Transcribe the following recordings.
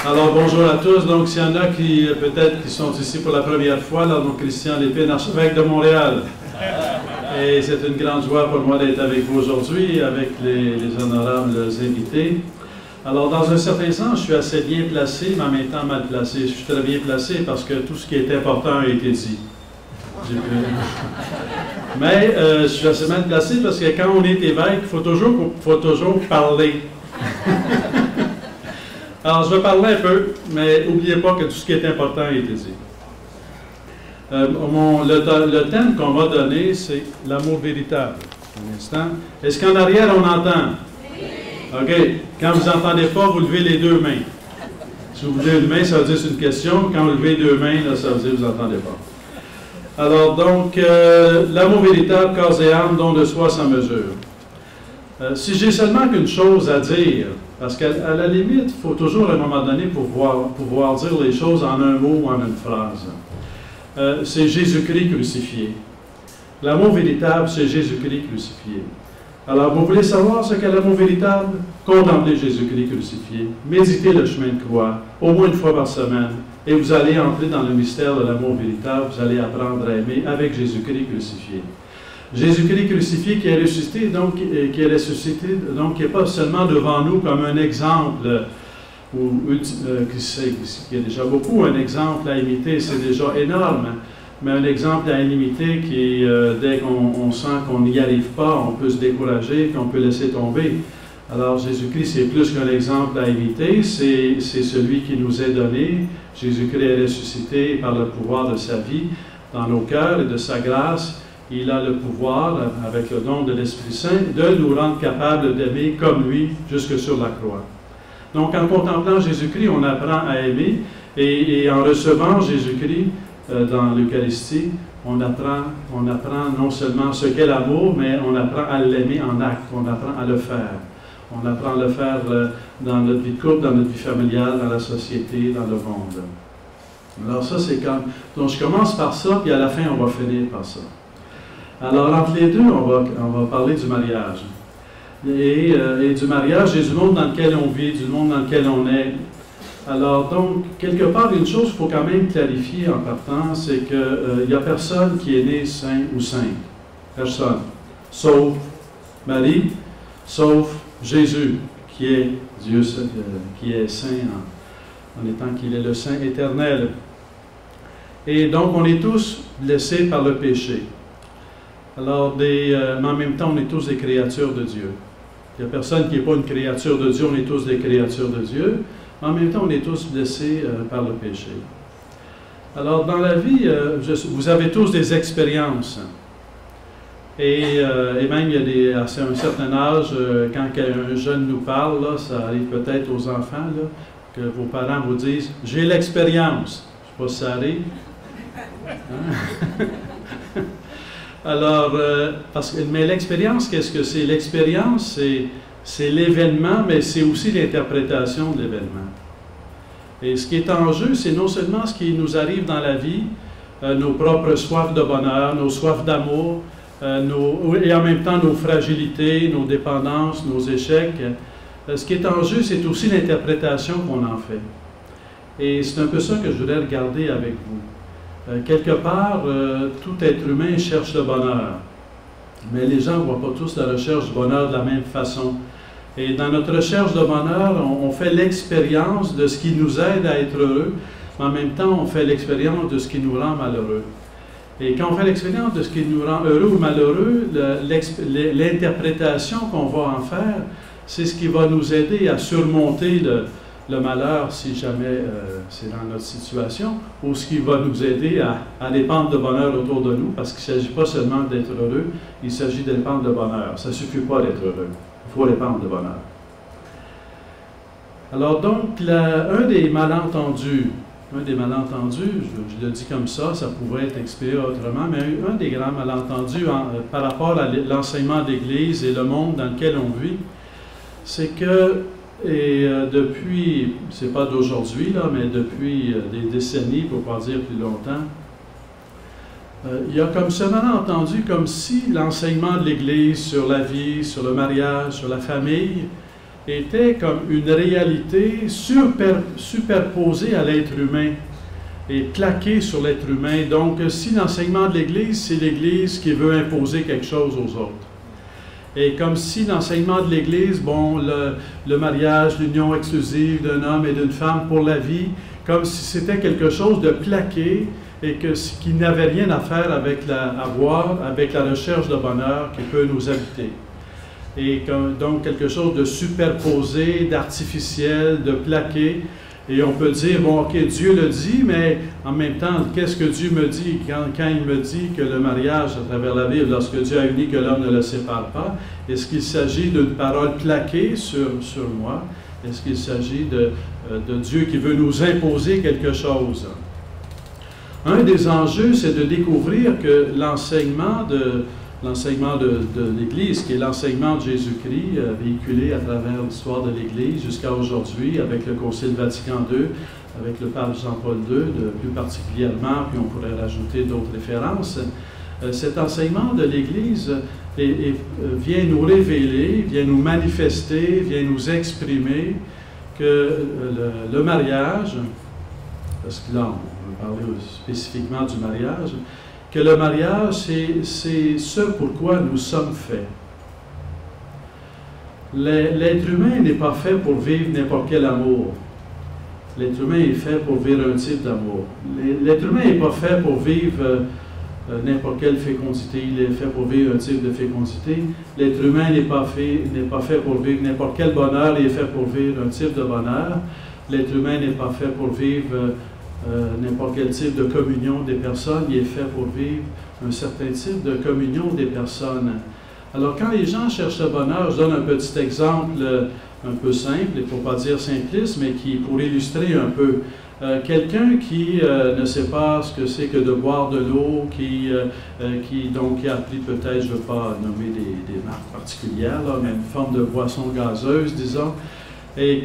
Alors, bonjour à tous. Donc, s'il y en a qui, peut-être, qui sont ici pour la première fois, là, donc Christian Lépine, archevêque de Montréal. Et c'est une grande joie pour moi d'être avec vous aujourd'hui, avec les honorables invités. Alors, dans un certain sens, je suis assez bien placé, mais en même temps mal placé. Je suis très bien placé parce que tout ce qui est important a été dit. Mais je suis assez mal placé parce que quand on est évêque, il faut toujours parler. Alors, je vais parler un peu, mais n'oubliez pas que tout ce qui est important a été dit. Le thème qu'on va donner, c'est l'amour véritable. Un instant. Est-ce qu'en arrière, on entend? Oui. OK. Quand vous n'entendez pas, vous levez les deux mains. Si vous levez une main, ça veut dire c'est une question. Quand vous levez deux mains, là, ça veut dire que vous n'entendez pas. Alors, donc, l'amour véritable, corps et âme, don de soi sans mesure. Si j'ai seulement qu'une chose à dire, parce qu'à la limite, il faut toujours à un moment donné pouvoir dire les choses en un mot ou en une phrase. C'est Jésus-Christ crucifié. L'amour véritable, c'est Jésus-Christ crucifié. Alors, vous voulez savoir ce qu'est l'amour véritable? Contemplez Jésus-Christ crucifié. Méditez le chemin de croix, au moins une fois par semaine, et vous allez entrer dans le mystère de l'amour véritable, vous allez apprendre à aimer avec Jésus-Christ crucifié. Jésus-Christ crucifié qui est ressuscité, donc qui n'est pas seulement devant nous comme un exemple, qui est déjà beaucoup, un exemple à imiter, c'est déjà énorme, mais un exemple à imiter qui, dès qu'on sent qu'on n'y arrive pas, on peut se décourager, qu'on peut laisser tomber. Alors Jésus-Christ, c'est plus qu'un exemple à imiter, c'est celui qui nous est donné. Jésus-Christ est ressuscité par le pouvoir de sa vie dans nos cœurs et de sa grâce. Il a le pouvoir, avec le don de l'Esprit Saint, de nous rendre capables d'aimer comme lui jusque sur la croix. Donc, en contemplant Jésus-Christ, on apprend à aimer, et en recevant Jésus-Christ dans l'Eucharistie, on apprend non seulement ce qu'est l'amour, mais on apprend à l'aimer en acte, on apprend à le faire. On apprend à le faire dans notre vie de couple, dans notre vie familiale, dans la société, dans le monde. Alors ça, c'est comme... Donc, je commence par ça, puis à la fin, on va finir par ça. Alors, entre les deux, on va parler du mariage. Et du mariage et du monde dans lequel on vit, du monde dans lequel on est. Alors, donc, quelque part, une chose qu'il faut quand même clarifier en partant, c'est qu'il n'y a personne qui est né saint ou sainte. Personne. Sauf Marie, sauf Jésus, qui est Dieu, qui est saint en étant qu'il est le Saint éternel. Et donc, on est tous blessés par le péché. Alors, mais en même temps, on est tous des créatures de Dieu. Il n'y a personne qui n'est pas une créature de Dieu, on est tous des créatures de Dieu. En même temps, on est tous blessés par le péché. Alors, dans la vie, vous avez tous des expériences. Et même, à un certain âge, quand un jeune nous parle, là, ça arrive peut-être aux enfants, là, que vos parents vous disent « J'ai l'expérience ». Je ne sais pas si ça arrive. Hein? Alors, mais l'expérience, qu'est-ce que c'est? L'expérience, c'est l'événement, mais c'est aussi l'interprétation de l'événement. Et ce qui est en jeu, c'est non seulement ce qui nous arrive dans la vie, nos propres soifs de bonheur, nos soifs d'amour, et en même temps nos fragilités, nos dépendances, nos échecs. Ce qui est en jeu, c'est aussi l'interprétation qu'on en fait. Et c'est un peu ça que je voudrais regarder avec vous. Quelque part, tout être humain cherche le bonheur. Mais les gens ne voient pas tous la recherche du bonheur de la même façon. Et dans notre recherche de bonheur, on fait l'expérience de ce qui nous aide à être heureux, mais en même temps, on fait l'expérience de ce qui nous rend malheureux. Et quand on fait l'expérience de ce qui nous rend heureux ou malheureux, l'interprétation qu'on va en faire, c'est ce qui va nous aider à surmonter le malheur, si jamais c'est dans notre situation, ou ce qui va nous aider à dépendre de bonheur autour de nous, parce qu'il ne s'agit pas seulement d'être heureux, il s'agit de dépendre de bonheur. Ça ne suffit pas d'être heureux, il faut dépendre de bonheur. Alors donc, un des malentendus, je le dis comme ça pourrait être exprimé autrement, mais un des grands malentendus par rapport à l'enseignement de l'Église et le monde dans lequel on vit, c'est que depuis, c'est pas d'aujourd'hui, là, mais depuis des décennies, pour ne pas dire plus longtemps, il y a comme ce malentendu, comme si l'enseignement de l'Église sur la vie, sur le mariage, sur la famille, était comme une réalité superposée à l'être humain et plaquée sur l'être humain. Donc, si l'enseignement de l'Église, c'est l'Église qui veut imposer quelque chose aux autres. Et comme si l'enseignement de l'Église, bon, le mariage, l'union exclusive d'un homme et d'une femme pour la vie, comme si c'était quelque chose de plaqué et qui n'avait rien à faire avec à voir avec la recherche de bonheur qui peut nous habiter. Et donc quelque chose de superposé, d'artificiel, de plaqué. Et on peut dire, bon, ok, Dieu le dit, mais en même temps, qu'est-ce que Dieu me dit quand il me dit que le mariage à travers la Bible, lorsque Dieu a uni que l'homme ne le sépare pas, est-ce qu'il s'agit d'une parole plaquée sur moi? Est-ce qu'il s'agit de Dieu qui veut nous imposer quelque chose? Un des enjeux, c'est de découvrir que l'enseignement de l'Église, qui est l'enseignement de Jésus-Christ, véhiculé à travers l'histoire de l'Église jusqu'à aujourd'hui, avec le Concile Vatican II, avec le pape Jean-Paul II, plus particulièrement, puis on pourrait rajouter d'autres références. Cet enseignement de l'Église vient nous révéler, vient nous manifester, vient nous exprimer que le mariage, parce que là, on va parler spécifiquement du mariage, que le mariage, c'est ce pourquoi nous sommes faits. L'être humain n'est pas fait pour vivre n'importe quel amour. L'être humain est fait pour vivre un type d'amour. L'être humain n'est pas fait pour vivre n'importe quelle fécondité. Il est fait pour vivre un type de fécondité. L'être humain n'est pas fait pour vivre n'importe quel bonheur. Il est fait pour vivre un type de bonheur. L'être humain n'est pas fait pour vivre n'importe quel type de communion des personnes, il est fait pour vivre un certain type de communion des personnes. Alors, quand les gens cherchent le bonheur, je donne un petit exemple un peu simple, et pour ne pas dire simpliste, mais pour illustrer un peu. Quelqu'un qui ne sait pas ce que c'est que de boire de l'eau, qui a appris peut-être, je ne veux pas nommer des marques particulières, là, mais une forme de boisson gazeuse, disons, et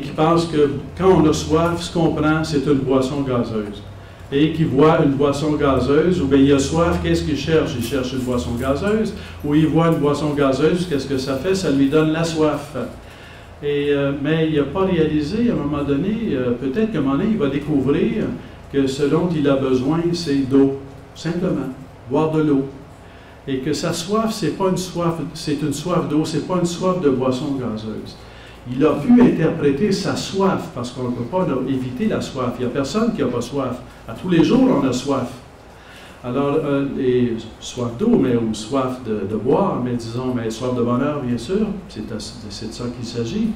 qui pense que quand on a soif, ce qu'on prend, c'est une boisson gazeuse. Et qui voit une boisson gazeuse, ou bien il a soif, qu'est-ce qu'il cherche? Il cherche une boisson gazeuse, ou il voit une boisson gazeuse, qu'est-ce que ça fait? Ça lui donne la soif. Mais il n'a pas réalisé, à un moment donné, peut-être qu'à un moment donné, il va découvrir que ce dont il a besoin, c'est d'eau, simplement, boire de l'eau. Et que sa soif, c'est pas une soif, c'est une soif d'eau, c'est pas une soif de boisson gazeuse. Il a pu interpréter sa soif, parce qu'on ne peut pas éviter la soif. Il n'y a personne qui n'a pas soif. À tous les jours, on a soif. Alors, et soif d'eau, mais ou soif de boire, mais disons, mais soif de bonheur, bien sûr, c'est de ça qu'il s'agit.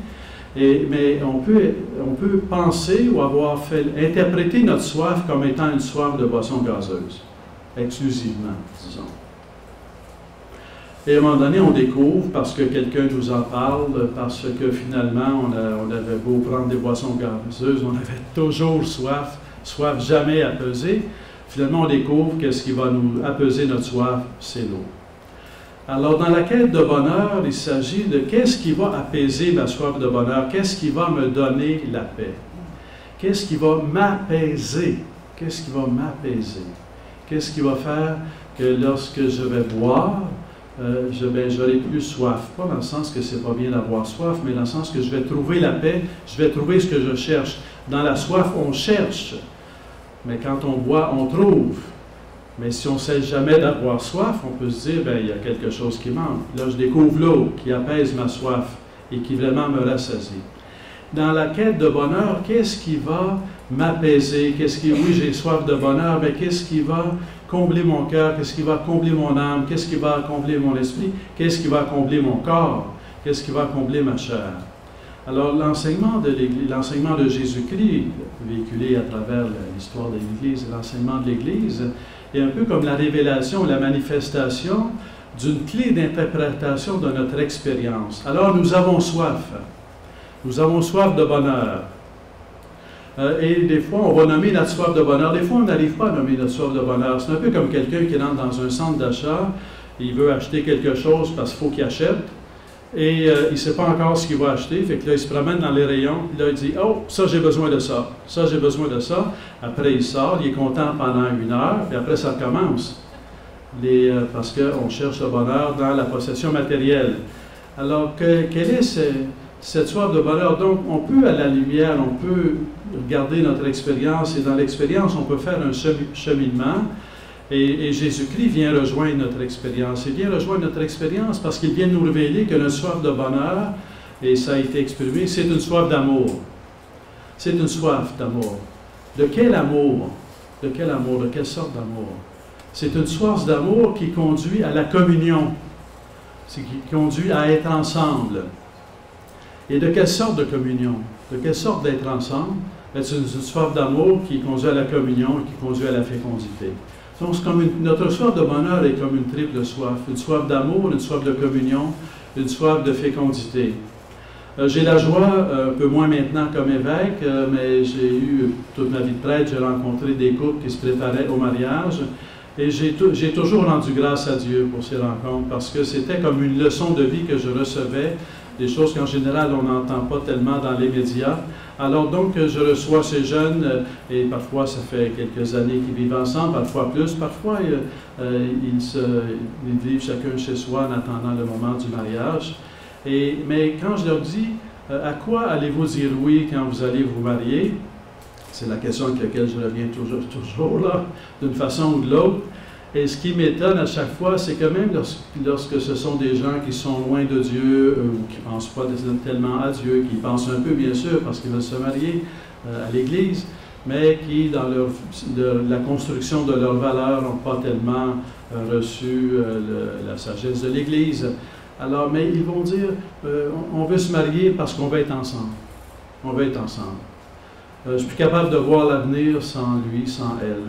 Mais on peut penser ou avoir interpréter notre soif comme étant une soif de boisson gazeuse, exclusivement, disons. Et à un moment donné, on découvre, parce que quelqu'un nous en parle, parce que finalement, on avait beau prendre des boissons gazeuses, on avait toujours soif, soif jamais apaisée. Finalement, on découvre que ce qui va nous apaiser notre soif, c'est l'eau. Alors, dans la quête de bonheur, il s'agit de qu'est-ce qui va apaiser ma soif de bonheur? Qu'est-ce qui va me donner la paix? Qu'est-ce qui va m'apaiser? Qu'est-ce qui va m'apaiser? Qu'est-ce qui va faire que lorsque je vais boire, j'aurai plus soif. Pas dans le sens que c'est pas bien d'avoir soif, mais dans le sens que je vais trouver la paix, je vais trouver ce que je cherche. Dans la soif, on cherche, mais quand on boit, on trouve. Mais si on ne sait jamais d'avoir soif, on peut se dire, bien, il y a quelque chose qui manque. Là, je découvre l'eau qui apaise ma soif et qui vraiment me rassasie. Dans la quête de bonheur, qu'est-ce qui va m'apaiser? Oui, j'ai soif de bonheur, mais qu'est-ce qui va combler mon cœur? Qu'est-ce qui va combler mon âme? Qu'est-ce qui va combler mon esprit? Qu'est-ce qui va combler mon corps? Qu'est-ce qui va combler ma chair? Alors, l'enseignement de Jésus-Christ, véhiculé à travers l'histoire de l'Église et l'enseignement de l'Église, est un peu comme la révélation, la manifestation d'une clé d'interprétation de notre expérience. Alors, nous avons soif. Nous avons soif de bonheur. Et des fois, on va nommer notre soif de bonheur. Des fois, on n'arrive pas à nommer notre soif de bonheur. C'est un peu comme quelqu'un qui rentre dans un centre d'achat, il veut acheter quelque chose parce qu'il faut qu'il achète, et il ne sait pas encore ce qu'il va acheter. Fait que là, il se promène dans les rayons, puis là, il dit « Oh, ça, j'ai besoin de ça. Ça, j'ai besoin de ça. » Après, il sort, il est content pendant 1 heure, puis après, ça recommence. Parce qu'on cherche le bonheur dans la possession matérielle. Alors, quelle est cette soif de bonheur? Donc, on peut, à la lumière, on peut regarder notre expérience, et dans l'expérience, on peut faire un cheminement, et Jésus-Christ vient rejoindre notre expérience. Il vient rejoindre notre expérience parce qu'il vient nous révéler que notre soif de bonheur, et ça a été exprimé, c'est une soif d'amour. C'est une soif d'amour. De quel amour? De quel amour? De quelle sorte d'amour? C'est une soif d'amour qui conduit à la communion. C'est qui conduit à être ensemble. Et de quelle sorte de communion? De quelle sorte d'être ensemble? C'est une soif d'amour qui conduit à la communion et qui conduit à la fécondité. Donc, notre soif de bonheur est comme une triple soif. Une soif d'amour, une soif de communion, une soif de fécondité. J'ai la joie, un peu moins maintenant comme évêque, mais j'ai eu toute ma vie de prêtre, j'ai rencontré des couples qui se préparaient au mariage. Et j'ai toujours rendu grâce à Dieu pour ces rencontres, parce que c'était comme une leçon de vie que je recevais, des choses qu'en général on n'entend pas tellement dans les médias. Alors donc, je reçois ces jeunes, et parfois ça fait quelques années qu'ils vivent ensemble, parfois plus, parfois ils vivent chacun chez soi en attendant le moment du mariage. Mais quand je leur dis, à quoi allez-vous dire oui quand vous allez vous marier? C'est la question avec laquelle je reviens toujours là, d'une façon ou de l'autre. Et ce qui m'étonne à chaque fois, c'est que même lorsque ce sont des gens qui sont loin de Dieu, ou qui ne pensent pas tellement à Dieu, qui pensent un peu bien sûr parce qu'ils veulent se marier à l'Église, mais qui, dans la construction de leurs valeurs, n'ont pas tellement reçu la sagesse de l'Église. Alors, mais ils vont dire, on veut se marier parce qu'on veut être ensemble. On veut être ensemble. Je ne suis plus capable de voir l'avenir sans lui, sans elle.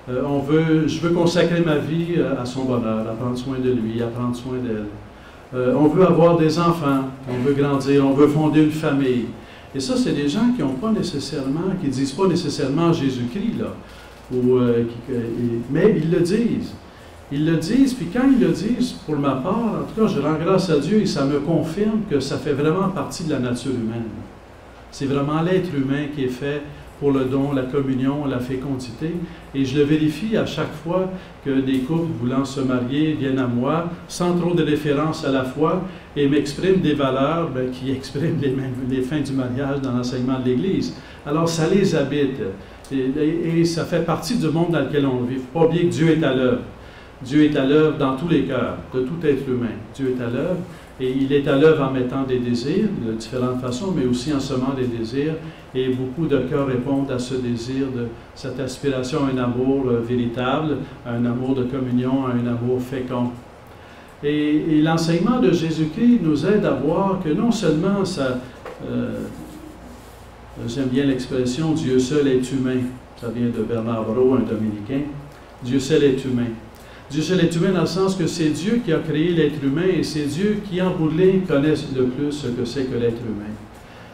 Je veux consacrer ma vie à son bonheur, à prendre soin de lui, à prendre soin d'elle. On veut avoir des enfants, on veut grandir, on veut fonder une famille. Et ça, c'est des gens qui n'ont pas nécessairement, qui ne disent pas nécessairement Jésus-Christ, là. Mais ils le disent. Ils le disent, puis quand ils le disent, pour ma part, en tout cas, je rends grâce à Dieu et ça me confirme que ça fait vraiment partie de la nature humaine. C'est vraiment l'être humain qui est fait pour le don, la communion, la fécondité. Et je le vérifie à chaque fois que des couples voulant se marier viennent à moi, sans trop de référence à la foi, et m'expriment des valeurs qui expriment les fins du mariage dans l'enseignement de l'Église. Alors ça les habite. Et ça fait partie du monde dans lequel on vit. Il ne faut pas oublier que Dieu est à l'œuvre. Dieu est à l'œuvre dans tous les cœurs, de tout être humain. Dieu est à l'œuvre. Et il est à l'œuvre en mettant des désirs de différentes façons, mais aussi en semant des désirs. Et beaucoup de cœurs répondent à ce désir, de cette aspiration à un amour véritable, à un amour de communion, à un amour fécond. Et l'enseignement de Jésus-Christ nous aide à voir que non seulement ça, j'aime bien l'expression « Dieu seul est humain », ça vient de Bernard Brault, un dominicain, « Dieu seul est humain ». Dieu seul est humain dans le sens que c'est Dieu qui a créé l'être humain et c'est Dieu qui, en bout de ligne, connaît le plus ce que c'est que l'être humain.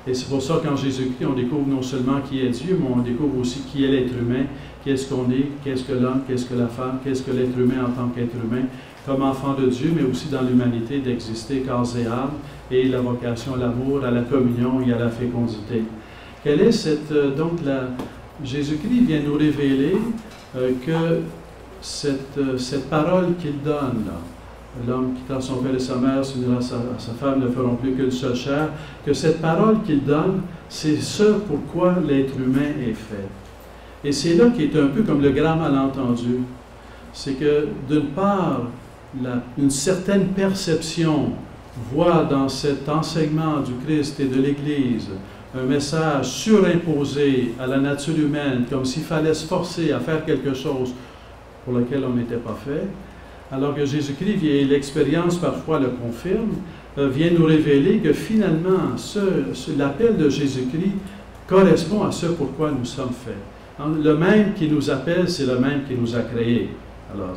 Et c'est pour ça qu'en Jésus-Christ, on découvre non seulement qui est Dieu, mais on découvre aussi qui est l'être humain, qu'est-ce qu'on est, qu'est-ce que l'homme, qu'est-ce que la femme, qu'est-ce que l'être humain en tant qu'être humain, comme enfant de Dieu, mais aussi dans l'humanité d'exister corps et âme, et la vocation à l'amour, à la communion et à la fécondité. Quelle est cette... Jésus-Christ vient nous révéler que cette parole qu'il donne, l'homme quittant son père et sa mère, s'unira à sa femme, ne feront plus qu'une seule chair, que cette parole qu'il donne, c'est ce pourquoi l'être humain est fait. Et c'est là qui est un peu comme le grand malentendu. C'est que, d'une part, une certaine perception voit dans cet enseignement du Christ et de l'Église un message surimposé à la nature humaine, comme s'il fallait se forcer à faire quelque chose pour lequel on n'était pas fait, alors que Jésus-Christ, et l'expérience parfois le confirme, vient nous révéler que finalement, l'appel de Jésus-Christ correspond à ce pourquoi nous sommes faits. Le même qui nous appelle, c'est le même qui nous a créés. Alors,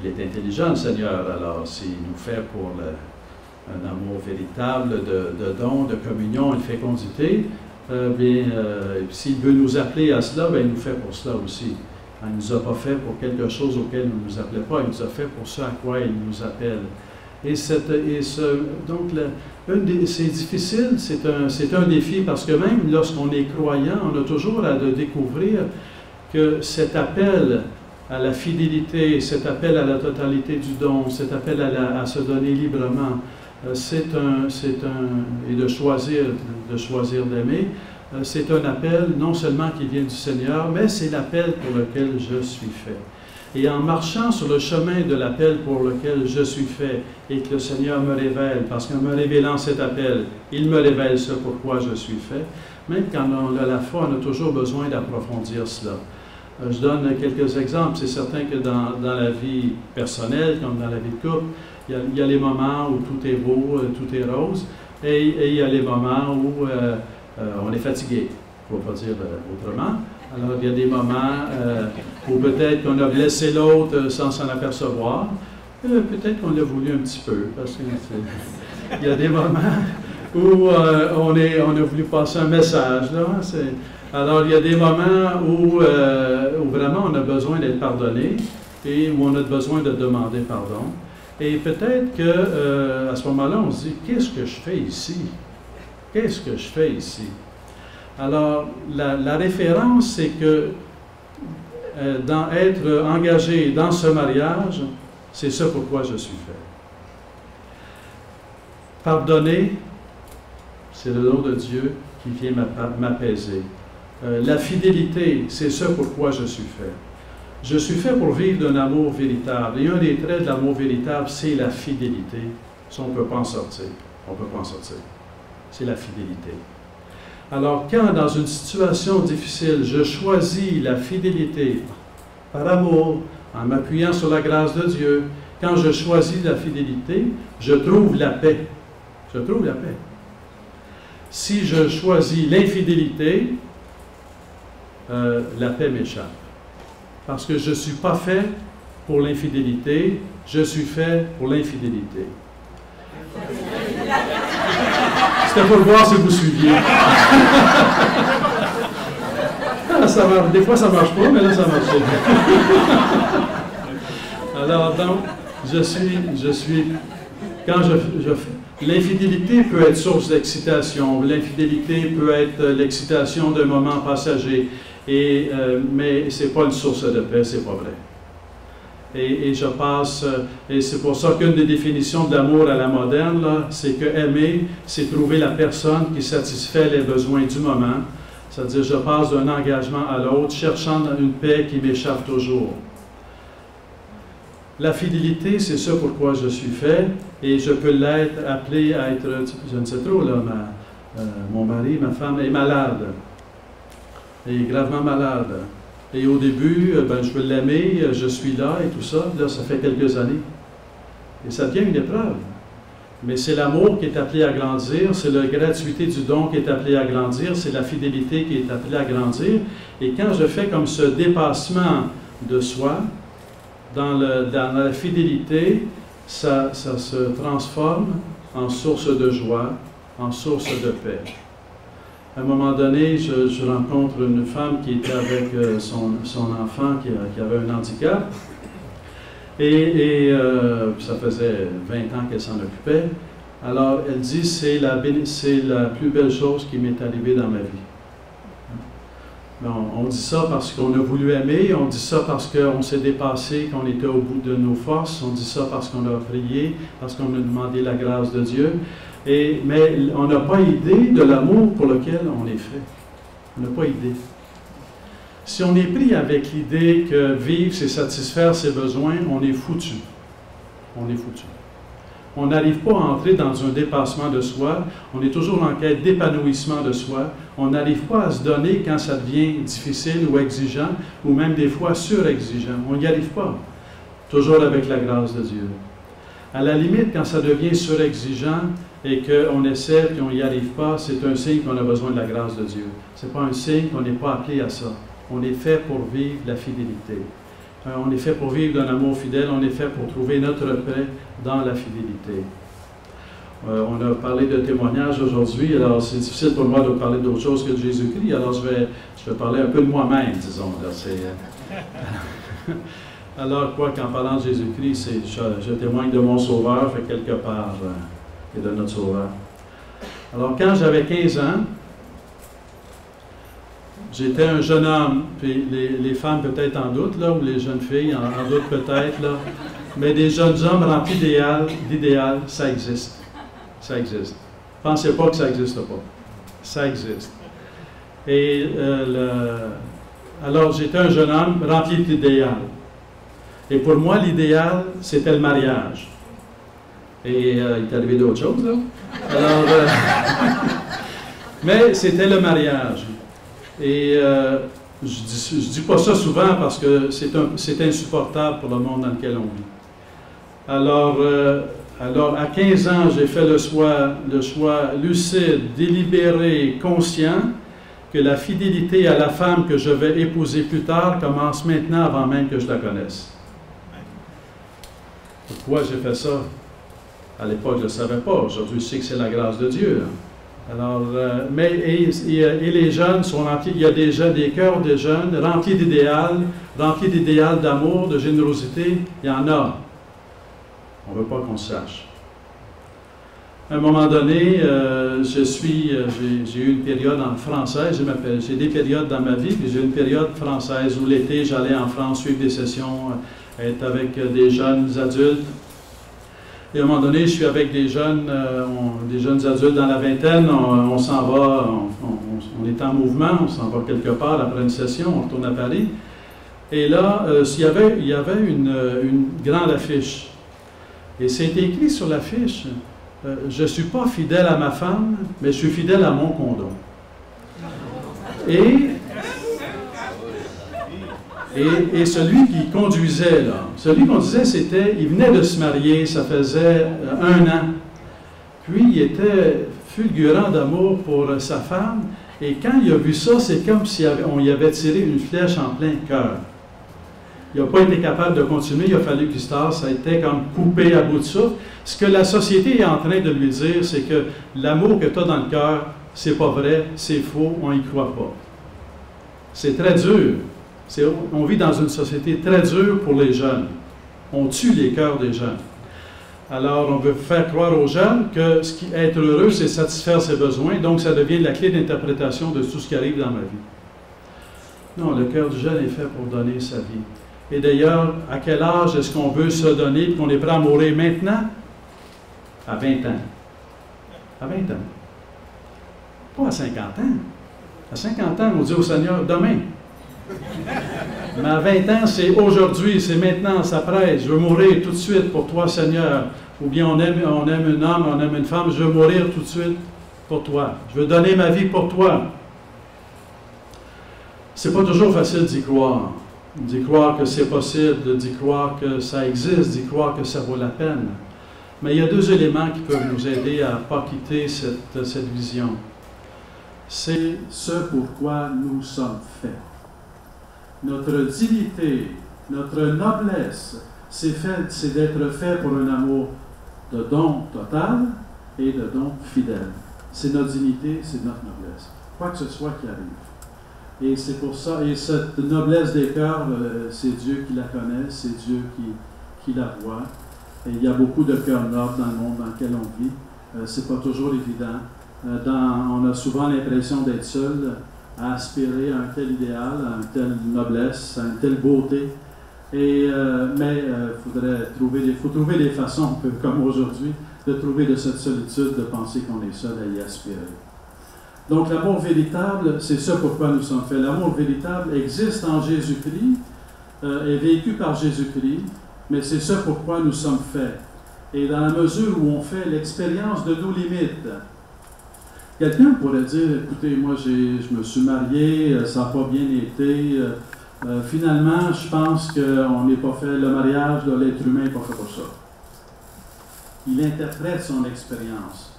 il est intelligent, le Seigneur, alors s'il nous fait pour un amour véritable de don, de communion et de fécondité, s'il veut nous appeler à cela, il nous fait pour cela aussi. Il ne nous a pas fait pour quelque chose auquel il ne nous appelait pas, il nous a fait pour ce à quoi il nous appelle. C'est difficile, c'est un défi, parce que même lorsqu'on est croyant, on a toujours à découvrir que cet appel à la fidélité, cet appel à la totalité du don, cet appel à se donner librement, et de choisir d'aimer, c'est un appel non seulement qui vient du Seigneur, mais c'est l'appel pour lequel je suis fait. Et en marchant sur le chemin de l'appel pour lequel je suis fait, et que le Seigneur me révèle, parce qu'en me révélant cet appel, il me révèle ce pourquoi je suis fait, même quand on a la foi, on a toujours besoin d'approfondir cela. Je donne quelques exemples. C'est certain que dans la vie personnelle, comme dans la vie de couple, il y a les moments où tout est beau, tout est rose, et il y a les moments où on est fatigué, pour ne pas dire autrement. Alors, il y a des moments où peut-être qu'on a blessé l'autre sans s'en apercevoir. Peut-être qu'on l'a voulu un petit peu, parce qu'il y a des moments où on a voulu passer un message. Là, alors, il y a des moments où vraiment on a besoin d'être pardonné et où on a besoin de demander pardon. Et peut-être qu'à ce moment-là, on se dit, qu'est-ce que je fais ici? Qu'est-ce que je fais ici? Alors, la référence, c'est que être engagé dans ce mariage, c'est ça pourquoi je suis fait. Pardonner, c'est le don de Dieu qui vient m'apaiser. La fidélité, c'est ça pourquoi je suis fait. Je suis fait pour vivre d'un amour véritable. Et un des traits de l'amour véritable, c'est la fidélité. Ça, on ne peut pas en sortir. On ne peut pas en sortir. C'est la fidélité. Alors, quand dans une situation difficile, je choisis la fidélité par amour, en m'appuyant sur la grâce de Dieu, quand je choisis la fidélité, je trouve la paix. Je trouve la paix. Si je choisis l'infidélité, la paix m'échappe. Parce que je ne suis pas fait pour l'infidélité, je suis fait pour l'infidélité. C'était pour voir si vous suiviez. Ça marche. Des fois, ça ne marche pas, mais là, ça marche. Alors, donc, l'infidélité peut être source d'excitation. L'infidélité peut être l'excitation d'un moment passager. Mais ce n'est pas une source de paix, c'est pas vrai. Et c'est pour ça qu'une des définitions de l'amour à la moderne, c'est que aimer, c'est trouver la personne qui satisfait les besoins du moment. C'est-à-dire, je passe d'un engagement à l'autre, cherchant une paix qui m'échappe toujours. La fidélité, c'est ça pourquoi je suis fait, et je peux l'être, appelé à être, je ne sais trop, là, mon mari, ma femme est malade. Et gravement malade. Et au début, je veux l'aimer, je suis là et tout ça. Là, ça fait quelques années. Et ça devient une épreuve. Mais c'est l'amour qui est appelé à grandir, c'est la gratuité du don qui est appelé à grandir, c'est la fidélité qui est appelée à grandir. Et quand je fais comme ce dépassement de soi, dans la fidélité, ça se transforme en source de joie, en source de paix. À un moment donné, je rencontre une femme qui était avec son enfant qui avait un handicap. Et ça faisait 20 ans qu'elle s'en occupait. Alors, elle dit, c'est la plus belle chose qui m'est arrivée dans ma vie. On dit ça parce qu'on a voulu aimer, on dit ça parce qu'on s'est dépassé, qu'on était au bout de nos forces, on dit ça parce qu'on a prié, parce qu'on a demandé la grâce de Dieu. Mais on n'a pas idée de l'amour pour lequel on est fait. On n'a pas idée. Si on est pris avec l'idée que vivre, c'est satisfaire ses besoins, on est foutu. On est foutu. On n'arrive pas à entrer dans un dépassement de soi. On est toujours en quête d'épanouissement de soi. On n'arrive pas à se donner quand ça devient difficile ou exigeant, ou même des fois surexigeant. On n'y arrive pas. Toujours avec la grâce de Dieu. À la limite, quand ça devient surexigeant et qu'on essaie et qu'on n'y arrive pas, c'est un signe qu'on a besoin de la grâce de Dieu. Ce n'est pas un signe qu'on n'est pas appelé à ça. On est fait pour vivre la fidélité. On est fait pour vivre d'un amour fidèle. On est fait pour trouver notre paix dans la fidélité. On a parlé de témoignage aujourd'hui, alors c'est difficile pour moi de parler d'autre chose que de Jésus-Christ, alors je vais parler un peu de moi-même, disons. Alors, quoi qu'en parlant de Jésus-Christ, je témoigne de mon Sauveur, fait quelque part, et de notre Sauveur. Alors, quand j'avais 15 ans, J'étais un jeune homme, puis les femmes peut-être en doutent, là, ou les jeunes filles en doutent peut-être, là. Mais des jeunes hommes remplis d'idéal, ça existe. Ça existe. Pensez pas que ça n'existe pas. Ça existe. Et alors, j'étais un jeune homme rempli d'idéal. Et pour moi, l'idéal, c'était le mariage. Et il est arrivé d'autres choses, là. Alors, mais c'était le mariage. Et je dis pas ça souvent parce que c'est insupportable pour le monde dans lequel on vit. Alors à 15 ans, j'ai fait le choix lucide, délibéré, conscient, que la fidélité à la femme que je vais épouser plus tard commence maintenant avant même que je la connaisse. Pourquoi j'ai fait ça? À l'époque, je ne savais pas. Aujourd'hui, je sais que c'est la grâce de Dieu. Alors, et les jeunes sont remplis, il y a des cœurs de jeunes remplis d'idéal d'amour, de générosité, il y en a. On ne veut pas qu'on sache. À un moment donné, j'ai eu une période en française, j'ai des périodes dans ma vie, puis j'ai une période française où l'été, j'allais en France suivre des sessions, être avec des jeunes adultes. Et à un moment donné, je suis avec des jeunes adultes dans la vingtaine, on s'en va, on est en mouvement, on s'en va quelque part après une session, on retourne à Paris. Et là, il y avait une grande affiche. Et c'est écrit sur l'affiche, je ne suis pas fidèle à ma femme, mais je suis fidèle à mon condom. Et celui qui conduisait, il venait de se marier, ça faisait 1 an. Puis il était fulgurant d'amour pour sa femme, et quand il a vu ça, c'est comme si on y avait tiré une flèche en plein cœur. Il n'a pas été capable de continuer, il a fallu qu'il se tasse, ça a été comme coupé à bout de souffle. Ce que la société est en train de lui dire, c'est que l'amour que tu as dans le cœur, c'est pas vrai, c'est faux, on n'y croit pas. C'est très dur. On vit dans une société très dure pour les jeunes. On tue les cœurs des jeunes. Alors, on veut faire croire aux jeunes que être heureux, c'est satisfaire ses besoins, donc ça devient la clé d'interprétation de tout ce qui arrive dans ma vie. Non, le cœur du jeune est fait pour donner sa vie. Et d'ailleurs, à quel âge est-ce qu'on veut se donner et qu'on est prêt à mourir maintenant? À 20 ans. À 20 ans. Pas à 50 ans. À 50 ans, on dit au Seigneur, demain. Mais à 20 ans, c'est aujourd'hui, c'est maintenant, ça presse. Je veux mourir tout de suite pour toi, Seigneur. Ou bien on aime un homme, on aime une femme, je veux mourir tout de suite pour toi. Je veux donner ma vie pour toi. C'est pas toujours facile d'y croire que c'est possible, d'y croire que ça existe, d'y croire que ça vaut la peine. Mais il y a 2 éléments qui peuvent nous aider à ne pas quitter cette vision. C'est ce pourquoi nous sommes faits. Notre dignité, notre noblesse, c'est d'être fait pour un amour de don total et de don fidèle. C'est notre dignité, c'est notre noblesse. Quoi que ce soit qui arrive. Et c'est pour ça, et cette noblesse des cœurs, c'est Dieu qui la connaît, c'est Dieu qui la voit. Et il y a beaucoup de cœurs nobles dans le monde dans lequel on vit. C'est pas toujours évident. On a souvent l'impression d'être seul à aspirer à un tel idéal, à une telle noblesse, à une telle beauté. Mais il faut trouver des façons, comme aujourd'hui, de trouver de cette solitude, de penser qu'on est seul à y aspirer. Donc l'amour véritable, c'est ça pourquoi nous sommes faits. L'amour véritable existe en Jésus-Christ, est vécu par Jésus-Christ, mais c'est ça pourquoi nous sommes faits. Et dans la mesure où on fait l'expérience de nos limites, quelqu'un pourrait dire, écoutez, moi je me suis marié, ça n'a pas bien été, finalement je pense qu'on n'est pas fait, le mariage de l'être humain n'est pas fait pour ça. Il interprète son expérience.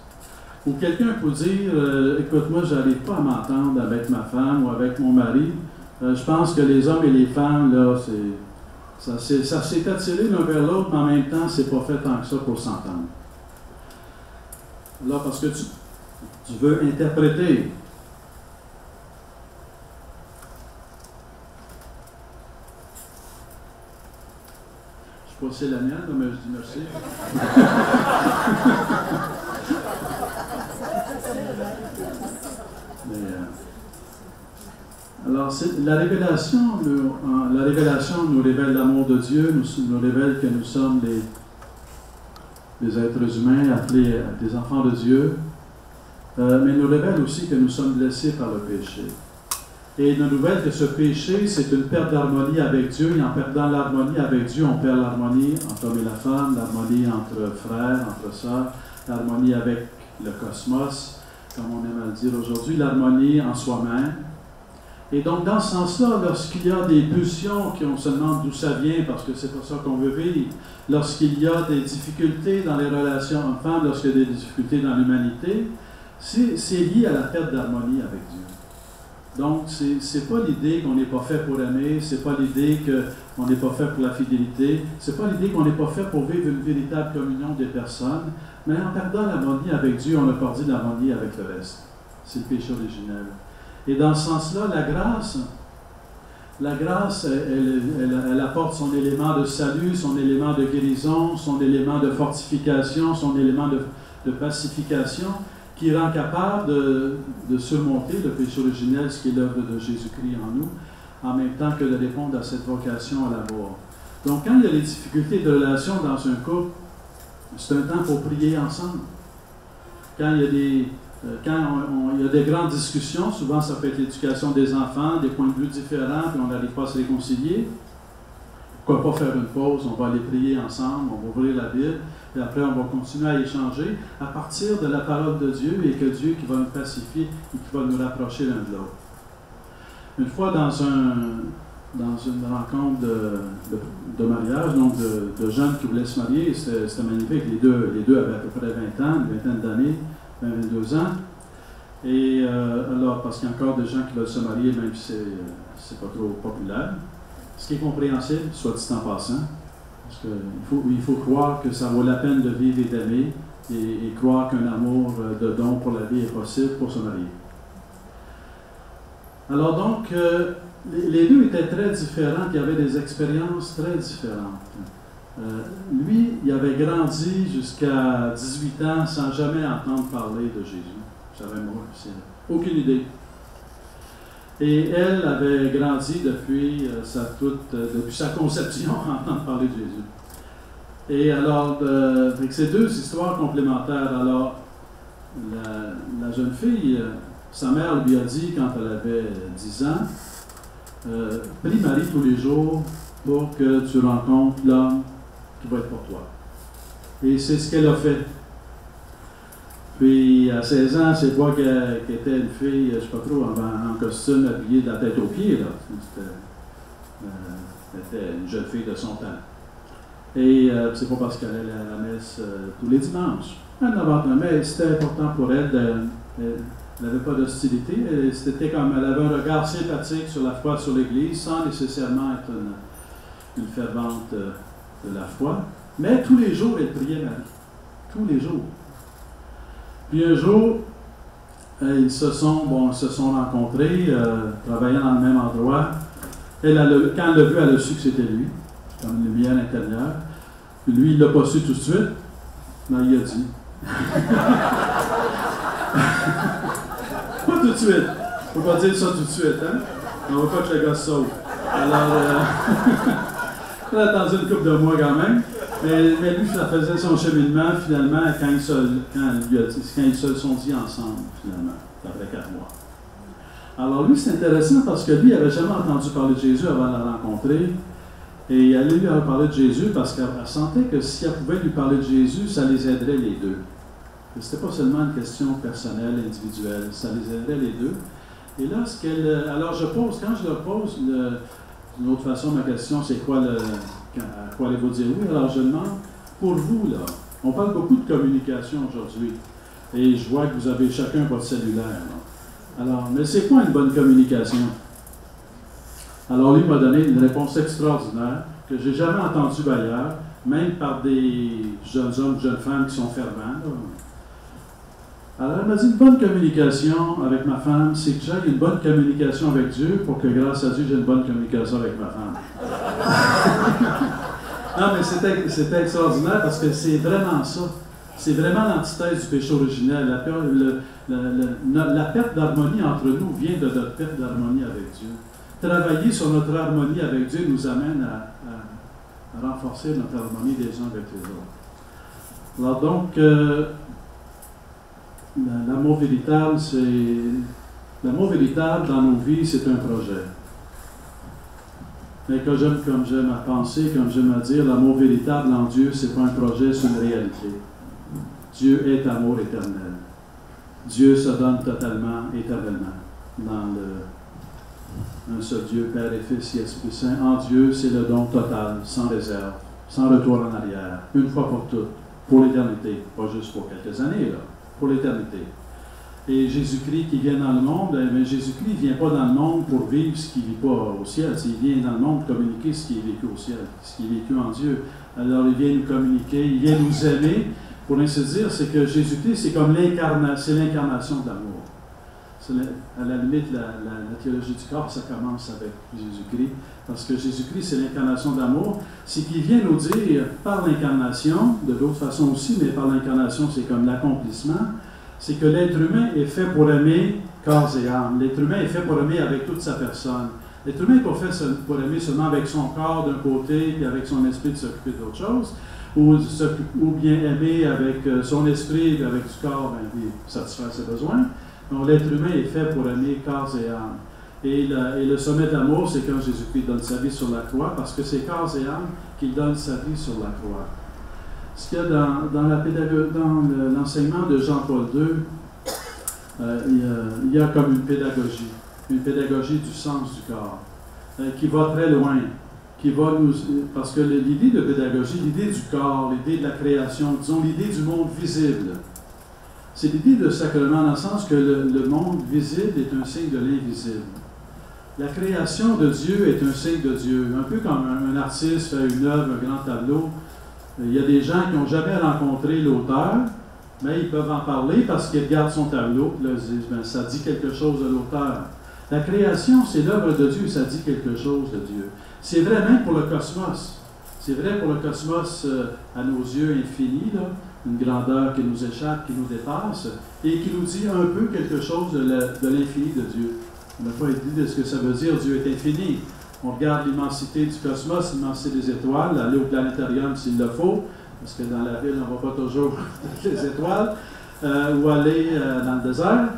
Ou quelqu'un peut dire, écoute, moi, je n'arrive pas à m'entendre avec ma femme ou avec mon mari. Je pense que les hommes et les femmes, là, ça s'est attiré l'un vers l'autre, mais en même temps, c'est pas fait tant que ça pour s'entendre. Là, parce que tu veux interpréter. Je ne sais pas si c'est la mienne, mais je dis merci. Alors, la révélation nous révèle l'amour de Dieu, nous révèle que nous sommes des êtres humains appelés des enfants de Dieu, mais nous révèle aussi que nous sommes blessés par le péché. Et il nous révèle que ce péché, c'est une perte d'harmonie avec Dieu, et en perdant l'harmonie avec Dieu, on perd l'harmonie entre l'homme et la femme, l'harmonie entre frères, entre sœurs, l'harmonie avec le cosmos, comme on aime à le dire aujourd'hui, l'harmonie en soi-même. Et donc, dans ce sens-là, lorsqu'il y a des pulsions qu'on se demande d'où ça vient, parce que c'est pas ça qu'on veut vivre, lorsqu'il y a des difficultés dans les relations hommes-femmes, lorsqu'il y a des difficultés dans l'humanité, c'est lié à la perte d'harmonie avec Dieu. Donc, c'est pas l'idée qu'on n'est pas fait pour aimer, c'est pas l'idée qu'on n'est pas fait pour la fidélité, c'est pas l'idée qu'on n'est pas fait pour vivre une véritable communion des personnes, mais en perdant l'harmonie avec Dieu, on a perdu l'harmonie avec le reste. C'est le péché originel. Et dans ce sens-là, la grâce, elle apporte son élément de salut, son élément de guérison, son élément de fortification, son élément de pacification, qui rend capable de surmonter le péché originel, ce qui est l'œuvre de Jésus-Christ en nous, en même temps que de répondre à cette vocation à l'amour. Donc, quand il y a des difficultés de relation dans un couple, c'est un temps pour prier ensemble. Quand il y a des grandes discussions, souvent ça peut être l'éducation des enfants, des points de vue différents, puis on n'arrive pas à se réconcilier. Pourquoi pas faire une pause? On va aller prier ensemble, on va ouvrir la Bible, et après on va continuer à échanger à partir de la parole de Dieu, et que Dieu qui va nous pacifier et qui va nous rapprocher l'un de l'autre. Une fois dans une rencontre de mariage, donc de jeunes qui voulaient se marier, c'était magnifique. Les deux avaient à peu près 20 ans, une vingtaine d'années, 22 ans. Et alors, parce qu'il y a encore des gens qui veulent se marier, même si c'est pas trop populaire. Ce qui est compréhensible, soit dit en passant, parce qu'il faut croire que ça vaut la peine de vivre et d'aimer, et croire qu'un amour de don pour la vie est possible pour se marier. Alors donc, les deux étaient très différents, il y avait des expériences très différentes. Lui, il avait grandi jusqu'à 18 ans sans jamais entendre parler de Jésus. J'avais aucune idée. Et elle avait grandi depuis sa conception à entendre parler de Jésus. Et alors, avec ces deux histoires complémentaires, alors, la jeune fille, sa mère lui a dit, quand elle avait 10 ans, prie Marie tous les jours pour que tu rencontres l'homme qui va être pour toi. Et c'est ce qu'elle a fait. Puis, à 16 ans, c'est pas qu'elle était une fille, je ne sais pas trop, en costume, habillée de la tête aux pieds, là. C'était une jeune fille de son temps. Et c'est pas parce qu'elle allait à la messe tous les dimanches. Mais c'était important pour elle. Elle n'avait pas d'hostilité. C'était comme elle avait un regard sympathique sur la foi, sur l'Église, sans nécessairement être une fervente de la foi. Mais tous les jours, elle priait Marie. Tous les jours. Puis un jour, ils se sont rencontrés, travaillant dans le même endroit. Quand elle l'a vu, elle a su que c'était lui, comme une lumière intérieure. Lui, il ne l'a pas su tout de suite, mais il a dit. Pas tout de suite. Il ne faut pas dire ça tout de suite, hein? On ne va pas que le gars sauve. Alors, il a attendu une couple de mois quand même. Mais lui, ça faisait son cheminement, finalement, quand ils se sont dit ensemble, finalement, après 4 mois. Alors lui, c'est intéressant parce que lui, il n'avait jamais entendu parler de Jésus avant de la rencontrer. Et elle lui a parlé de Jésus parce qu'elle sentait que si elle pouvait lui parler de Jésus, ça les aiderait les deux. Ce n'était pas seulement une question personnelle, individuelle, ça les aiderait les deux. Et là, alors quand je leur pose, d'une autre façon, ma question, c'est à quoi allez-vous dire oui? Alors je demande, pour vous, là, on parle beaucoup de communication aujourd'hui, et je vois que vous avez chacun votre cellulaire. Là. Alors, mais c'est quoi une bonne communication? Alors lui m'a donné une réponse extraordinaire, que je n'ai jamais entendue ailleurs, même par des jeunes hommes, jeunes femmes qui sont fervents. Là. Alors elle m'a dit, une bonne communication avec ma femme, c'est que j'ai une bonne communication avec Dieu pour que grâce à Dieu, j'ai une bonne communication avec ma femme. Non, mais c'était extraordinaire parce que c'est vraiment ça. C'est vraiment l'antithèse du péché originel. La perte d'harmonie entre nous vient de notre perte d'harmonie avec Dieu. Travailler sur notre harmonie avec Dieu nous amène à renforcer notre harmonie les uns avec les autres. Alors donc, l'amour véritable, dans nos vies, c'est un projet. Mais comme j'aime à penser, comme j'aime à dire, l'amour véritable en Dieu, ce n'est pas un projet, c'est une réalité. Dieu est amour éternel. Dieu se donne totalement, éternellement, dans un seul Dieu, Père et Fils et Esprit Saint. En Dieu, c'est le don total, sans réserve, sans retour en arrière, une fois pour toutes, pour l'éternité, pas juste pour quelques années, là, pour l'éternité. Et Jésus-Christ qui vient dans le monde, mais Jésus-Christ ne vient pas dans le monde pour vivre ce qu'il ne vit pas au ciel. Il vient dans le monde communiquer ce qui est vécu au ciel, ce qui est vécu en Dieu. Alors il vient nous communiquer, il vient nous aimer. Pour ainsi dire, c'est que Jésus-Christ, c'est comme l'incarnation de l'amour. À la limite, la théologie du corps, ça commence avec Jésus-Christ. Parce que Jésus-Christ, c'est l'incarnation de l'amour. C'est qu'il vient nous dire, par l'incarnation, de d'autres façons aussi, mais par l'incarnation, c'est comme l'accomplissement, c'est que l'être humain est fait pour aimer corps et âme. L'être humain est fait pour aimer avec toute sa personne. L'être humain n'est pas fait pour aimer seulement avec son corps d'un côté, puis avec son esprit de s'occuper d'autre chose, ou bien aimer avec son esprit, avec du corps, puis satisfaire ses besoins. Donc l'être humain est fait pour aimer corps et âme. Et le sommet de l'amour, c'est quand Jésus-Christ donne sa vie sur la croix, parce que c'est corps et âme qu'il donne sa vie sur la croix. Ce qu'il y a dans l'enseignement de Jean-Paul II, il y a comme une pédagogie du sens du corps, qui va très loin, parce que l'idée de pédagogie, l'idée du corps, l'idée de la création, disons l'idée du monde visible, c'est l'idée de sacrement dans le sens que le monde visible est un signe de l'invisible. La création de Dieu est un signe de Dieu, un peu comme un artiste fait une œuvre, un grand tableau. Il y a des gens qui n'ont jamais rencontré l'auteur, mais ils peuvent en parler parce qu'ils regardent son tableau, là, ils disent, ben, ça dit quelque chose de l'auteur. La création, c'est l'œuvre de Dieu, ça dit quelque chose de Dieu. C'est vrai même pour le cosmos. C'est vrai pour le cosmos à nos yeux infinis, là, une grandeur qui nous échappe, qui nous dépasse, et qui nous dit un peu quelque chose de l'infini de Dieu. On n'a pas idée de ce que ça veut dire, Dieu est infini. On regarde l'immensité du cosmos, l'immensité des étoiles, aller au planétarium s'il le faut, parce que dans la ville, on ne voit pas toujours toutes les étoiles, ou aller dans le désert,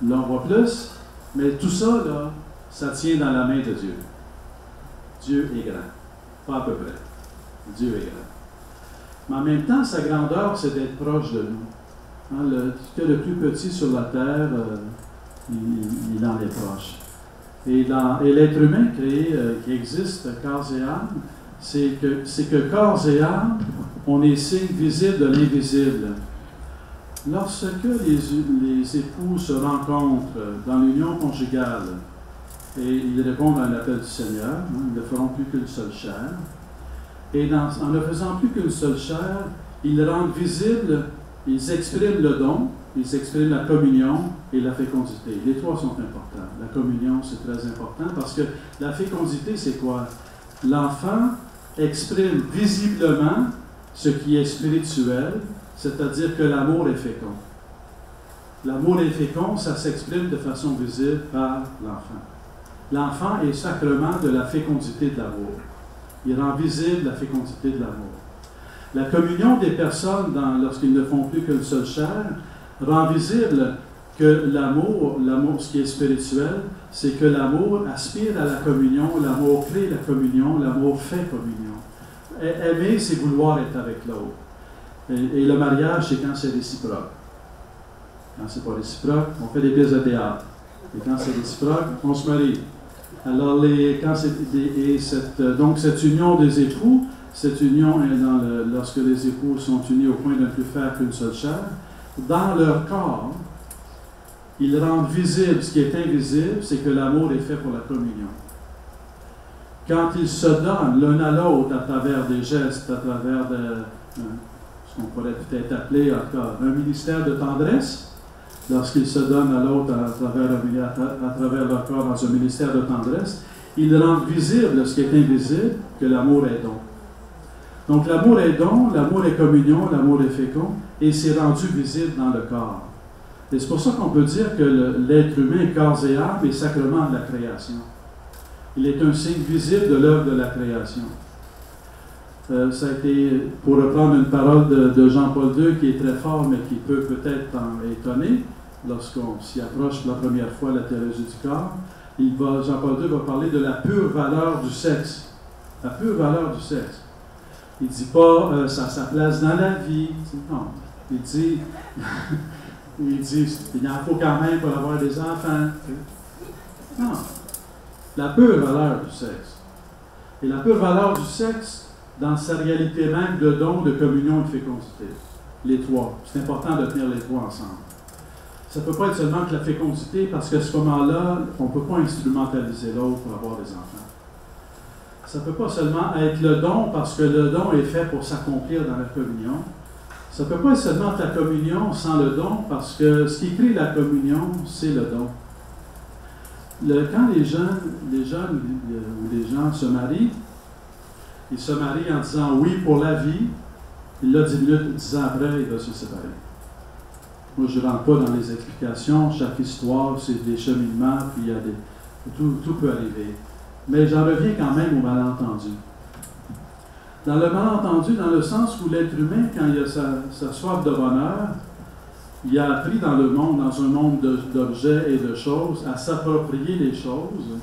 là on voit plus. Mais tout ça, là, ça tient dans la main de Dieu. Dieu est grand. Pas à peu près. Dieu est grand. Mais en même temps, sa grandeur, c'est d'être proche de nous. Hein, ce qu'il y a le plus petit sur la terre, il en est proche. Et l'être humain créé, qui existe, corps et âme, c'est que corps et âme, on est signe visible de l'invisible. Lorsque les époux se rencontrent dans l'union conjugale et ils répondent à l'appel du Seigneur, hein, ils ne feront plus qu'une seule chair, et en ne faisant plus qu'une seule chair, ils rendent visible, ils expriment le don, ils expriment la communion et la fécondité. Les trois sont importants. La communion, c'est très important parce que la fécondité, c'est quoi? L'enfant exprime visiblement ce qui est spirituel, c'est-à-dire que l'amour est fécond. L'amour est fécond, ça s'exprime de façon visible par l'enfant. L'enfant est sacrement de la fécondité de l'amour. Il rend visible la fécondité de l'amour. La communion des personnes, lorsqu'ils ne font plus qu'une seule chair, rend visible que l'amour, ce qui est spirituel, c'est que l'amour aspire à la communion, l'amour crée la communion, l'amour fait communion. Aimer, c'est vouloir être avec l'autre. Et le mariage, c'est quand c'est réciproque. Quand c'est pas réciproque, on fait des pièces de théâtre. Et quand c'est réciproque, on se marie. Alors, donc cette union des époux, cette union est lorsque les époux sont unis au point de ne plus faire qu'une seule chair, dans leur corps, ils rendent visible ce qui est invisible, c'est que l'amour est fait pour la communion. Quand ils se donnent l'un à l'autre à travers des gestes, à travers ce qu'on pourrait peut-être appeler en tout cas un ministère de tendresse, lorsqu'ils se donnent à l'autre à travers leur corps dans un ministère de tendresse, ils rendent visible ce qui est invisible, que l'amour est don. Donc l'amour est don, l'amour est communion, l'amour est fécond, et c'est rendu visible dans le corps. Et c'est pour ça qu'on peut dire que l'être humain, corps et âme, est sacrement de la création. Il est un signe visible de l'œuvre de la création. Ça a été, pour reprendre une parole de Jean-Paul II qui est très fort, mais qui peut peut-être étonner lorsqu'on s'y approche pour la première fois à la théologie du corps. Jean-Paul II va parler de la pure valeur du sexe. La pure valeur du sexe. Il ne dit pas ça a sa place dans la vie. Non. Il dit il en faut quand même pour avoir des enfants. Non. La pure valeur du sexe. Et la pure valeur du sexe, dans sa réalité même de don, de communion et de fécondité. Les trois. C'est important de tenir les trois ensemble. Ça ne peut pas être seulement que la fécondité, parce qu'à ce moment-là, on ne peut pas instrumentaliser l'autre pour avoir des enfants. Ça ne peut pas seulement être le don, parce que le don est fait pour s'accomplir dans la communion. Ça ne peut pas être seulement la communion sans le don, parce que ce qui crée la communion, c'est le don. Quand les jeunes ou les gens se marient, ils se marient en disant oui pour la vie, et là, 10 ans après, ils doivent se séparer. Moi, je ne rentre pas dans les explications. Chaque histoire, c'est des cheminements, puis il y a tout peut arriver. Mais j'en reviens quand même au malentendu. Dans le malentendu, dans le sens où l'être humain, quand il a sa soif de bonheur, il a appris dans le monde, dans un monde d'objets et de choses, à s'approprier les choses,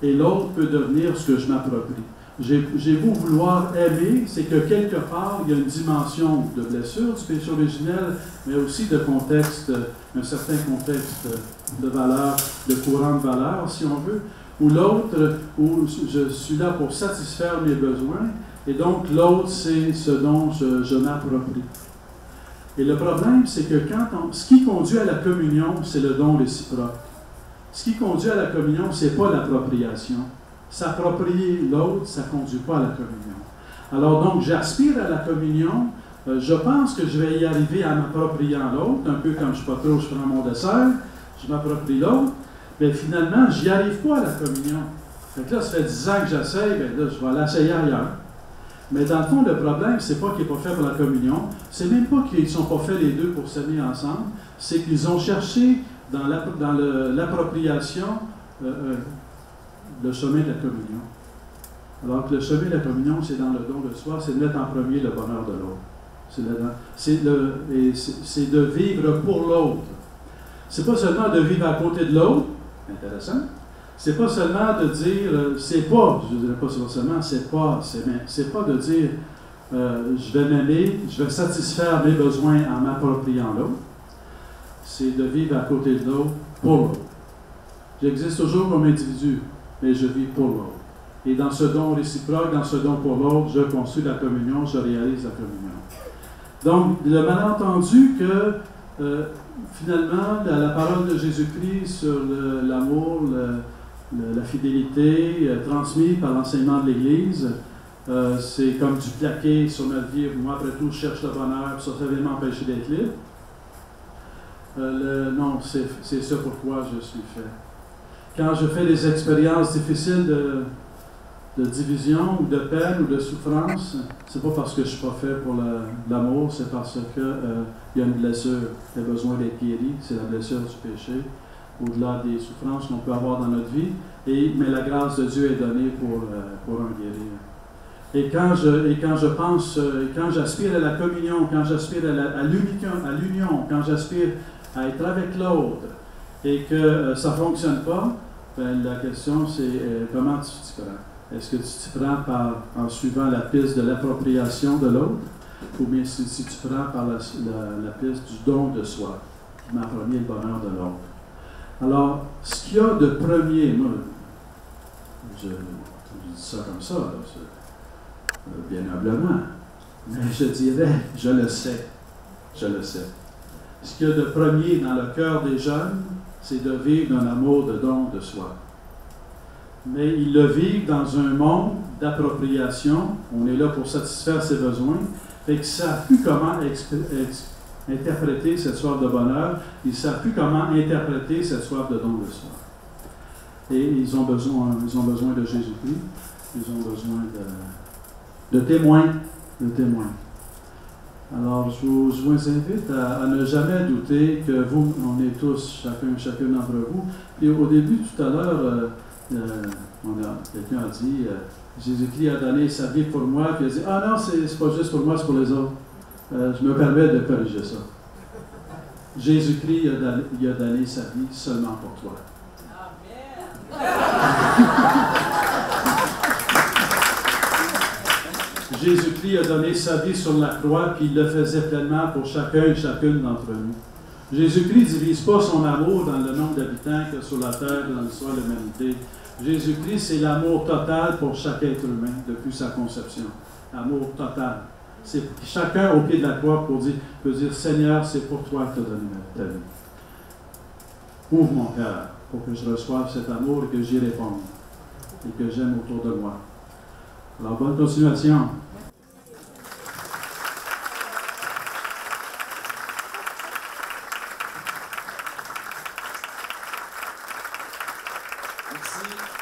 et l'autre peut devenir ce que je m'approprie. J'ai beau vouloir aimer, c'est que quelque part, il y a une dimension de blessure du péché originel, mais aussi de contexte, un certain contexte de valeur, de courant de valeur, si on veut, ou l'autre, où je suis là pour satisfaire mes besoins, et donc l'autre, c'est ce dont je m'approprie. Et le problème, c'est que ce qui conduit à la communion, c'est le don réciproque. Ce qui conduit à la communion, ce n'est pas l'appropriation. S'approprier l'autre, ça ne conduit pas à la communion. Alors donc, j'aspire à la communion, je pense que je vais y arriver en m'appropriant l'autre, un peu comme je ne suis pas trop, je prends mon dessert, je m'approprie l'autre, mais finalement, je n'y arrive pas à la communion. Fait que là, ça fait 10 ans que j'essaye, bien là, je vais l'essayer ailleurs. Mais dans le fond, le problème, c'est pas qu'il n'est pas fait pour la communion, c'est même pas qu'ils ne sont pas faits les deux pour s'aimer ensemble, c'est qu'ils ont cherché dans l'appropriation le chemin de la communion. Alors que le chemin de la communion, c'est dans le don de soi, c'est de mettre en premier le bonheur de l'autre. C'est de vivre pour l'autre. C'est pas seulement de vivre à côté de l'autre, intéressant. C'est pas seulement de dire, je ne dirais pas seulement, c'est pas de dire, je vais m'aimer, je vais satisfaire mes besoins en m'appropriant l'autre. C'est de vivre à côté de l'autre pour l'autre. J'existe toujours comme individu, mais je vis pour l'autre. Et dans ce don réciproque, dans ce don pour l'autre, je construis la communion, je réalise la communion. Donc, le malentendu que, finalement, la parole de Jésus-Christ sur l'amour, la fidélité transmise par l'enseignement de l'Église, c'est comme du plaqué sur notre vie. Moi, après tout, je cherche le bonheur, ça vient m'empêcher d'être libre. Non, c'est ça pourquoi je suis fait. Quand je fais des expériences difficiles de division ou de peine ou de souffrance, c'est pas parce que je suis pas fait pour l'amour, c'est parce que il y a une blessure qui a besoin d'être guérie, c'est la blessure du péché, au-delà des souffrances qu'on peut avoir dans notre vie, mais la grâce de Dieu est donnée pour en guérir. Et quand je pense, quand j'aspire à la communion, quand j'aspire à l'union, quand j'aspire à être avec l'autre, et que ça ne fonctionne pas, ben, la question c'est comment tu t'y prends? Est-ce que tu t'y prends en suivant la piste de l'appropriation de l'autre, ou bien si tu prends par la piste du don de soi, qui met en premier le bonheur de l'autre? Alors, ce qu'il y a de premier, moi, je dis ça comme ça, là, bien humblement, mais je dirais, je le sais. Ce qu'il y a de premier dans le cœur des jeunes, c'est de vivre un amour de don de soi. Mais ils le vivent dans un monde d'appropriation. On est là pour satisfaire ses besoins. Fait qu'ils ne savent plus comment interpréter cette soif de bonheur. Ils ne savent plus comment interpréter cette soif de don de soi. Et ils ont besoin de Jésus-Christ. Ils ont besoin de témoins. le témoin. Alors, je vous invite à ne jamais douter que vous, on est tous, chacun d'entre vous. Et au début, tout à l'heure, quelqu'un a dit, Jésus-Christ a donné sa vie pour moi, puis il a dit, ah non, c'est pas juste pour moi, c'est pour les autres. Je me permets de corriger ça. Jésus-Christ il a donné sa vie seulement pour toi. Jésus-Christ a donné sa vie sur la croix, puis il le faisait pleinement pour chacun et chacune d'entre nous. Jésus-Christ ne divise pas son amour dans le nombre d'habitants qu'il y a sur la terre, dans l'histoire de l'humanité. Jésus-Christ, c'est l'amour total pour chaque être humain depuis sa conception. Amour total. C'est chacun au pied de la croix peut dire, Seigneur, c'est pour toi que tu as donné ta vie. Ouvre mon cœur pour que je reçoive cet amour et que j'y réponde et que j'aime autour de moi. Alors, bonne continuation. Merci.